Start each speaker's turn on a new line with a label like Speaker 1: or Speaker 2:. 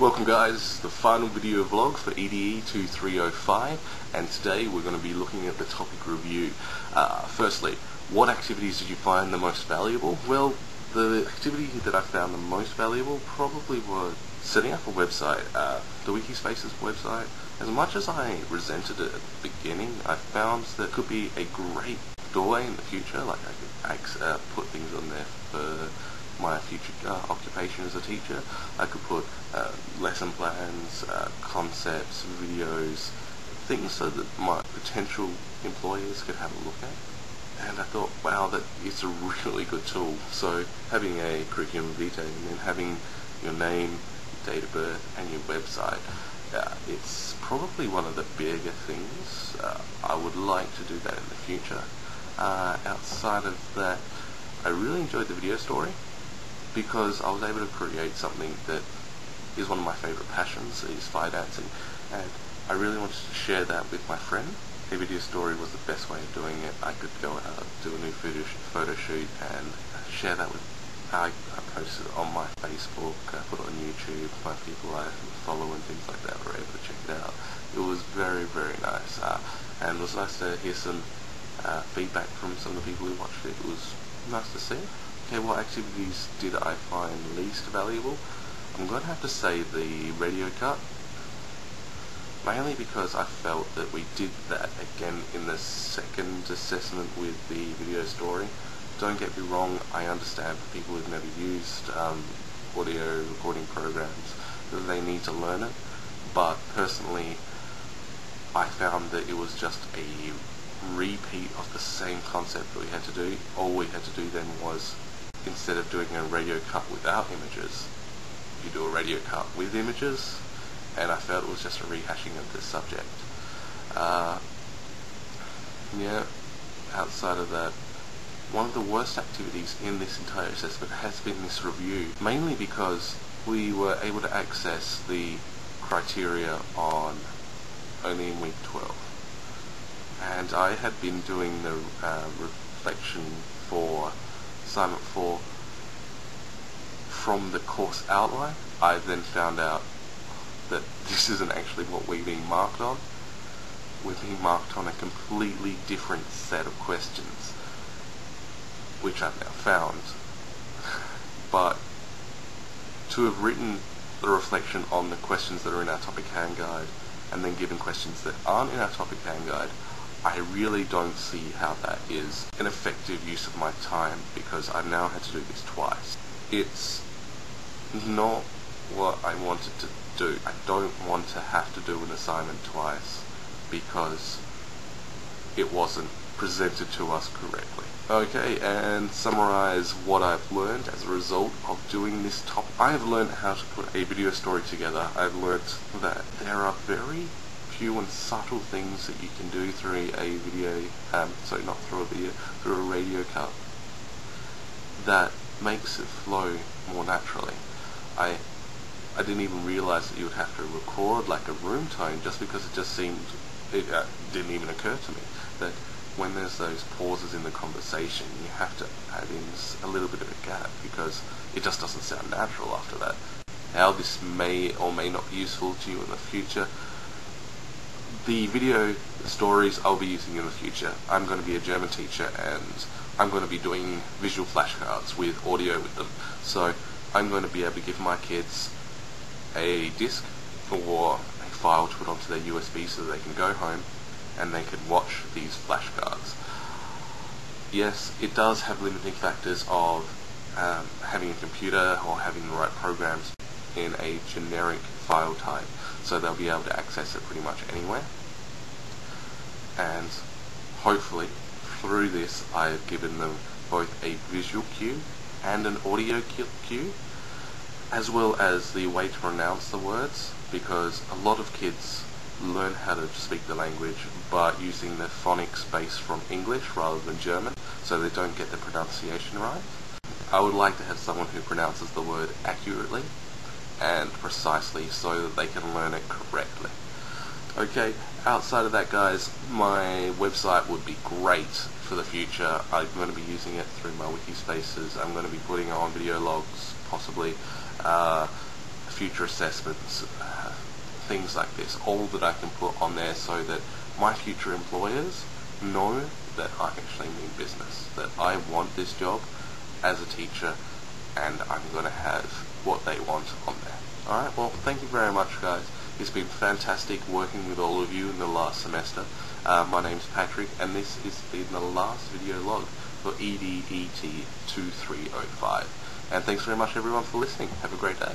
Speaker 1: Welcome guys, the final video vlog for EDE 2305, and today we're going to be looking at the topic review. Firstly, what activities did you find the most valuable? Well, the activity that I found the most valuable probably was setting up a website, the Wikispaces website. As much as I resented it at the beginning, I found that it could be a great doorway in the future. Like I could put things on there for my future occupation as a teacher. I could put lesson plans, concepts, videos, things so that my potential employers could have a look at. And I thought, wow, that is a really good tool. So having a curriculum vitae and then having your name, date of birth, and your website, it's probably one of the bigger things. I would like to do that in the future. Outside of that, I really enjoyed the video story, because I was able to create something that is one of my favourite passions, is fire dancing, and I really wanted to share that with my friend. A video story was the best way of doing it. I could go out, do a new photo shoot and share that with, I posted it on my Facebook, put it on YouTube, my people I follow and things like that were able to check it out. It was very, very nice, and it was nice to hear some feedback from some of the people who watched it. It was nice to see. Okay, what activities did I find least valuable? I'm going to have to say the radio cut, mainly because I felt that we did that again in the second assessment with the video story. Don't get me wrong, I understand for people who've never used audio recording programs that they need to learn it, but personally I found that it was just a repeat of the same concept that we had to do. All we had to do then was, instead of doing a radio cut without images, you do a radio cut with images, and I felt it was just a rehashing of the subject. Yeah, outside of that, one of the worst activities in this entire assessment has been this review, mainly because we were able to access the criteria on only in week 12. And I had been doing the reflection for assignment 4 from the course outline. I then found out that this isn't actually what we're being marked on. We're being marked on a completely different set of questions, which I've now found. But to have written the reflection on the questions that are in our topic hand guide and then given questions that aren't in our topic hand guide, I really don't see how that is an effective use of my time, because I've now had to do this twice. It's not what I wanted to do. I don't want to have to do an assignment twice because it wasn't presented to us correctly. Okay, and summarize what I've learned as a result of doing this topic. I have learned how to put a video story together. I've learnt that there are very few and subtle things that you can do through a video, not through a video, through a radio cut, that makes it flow more naturally. I didn't even realise that you would have to record like a room tone, just because it just seemed, it didn't even occur to me that when there's those pauses in the conversation, you have to add in a little bit of a gap, because it just doesn't sound natural after that. How this may or may not be useful to you in the future, the video stories I'll be using in the future. I'm going to be a German teacher, and I'm going to be doing visual flashcards with audio with them. So I'm going to be able to give my kids a disc or a file to put onto their USB so that they can go home and they can watch these flashcards. Yes, it does have limiting factors of having a computer or having the right programs in a generic file type, so they'll be able to access it pretty much anywhere. And hopefully through this I've given them both a visual cue and an audio cue, as well as the way to pronounce the words, because a lot of kids learn how to speak the language but using the phonics base from English rather than German, so they don't get the pronunciation right. I would like to have someone who pronounces the word accurately and precisely so that they can learn it correctly. Okay, outside of that guys, my website would be great for the future. I'm going to be using it through my Wikispaces. I'm going to be putting on video logs, possibly, future assessments, things like this, all that I can put on there so that my future employers know that I actually mean business, that I want this job as a teacher and I'm going to have what they want on there. Alright, well, thank you very much, guys. It's been fantastic working with all of you in the last semester. My name's Patrick, and this has been the last video log for EDET 2305. And thanks very much, everyone, for listening. Have a great day.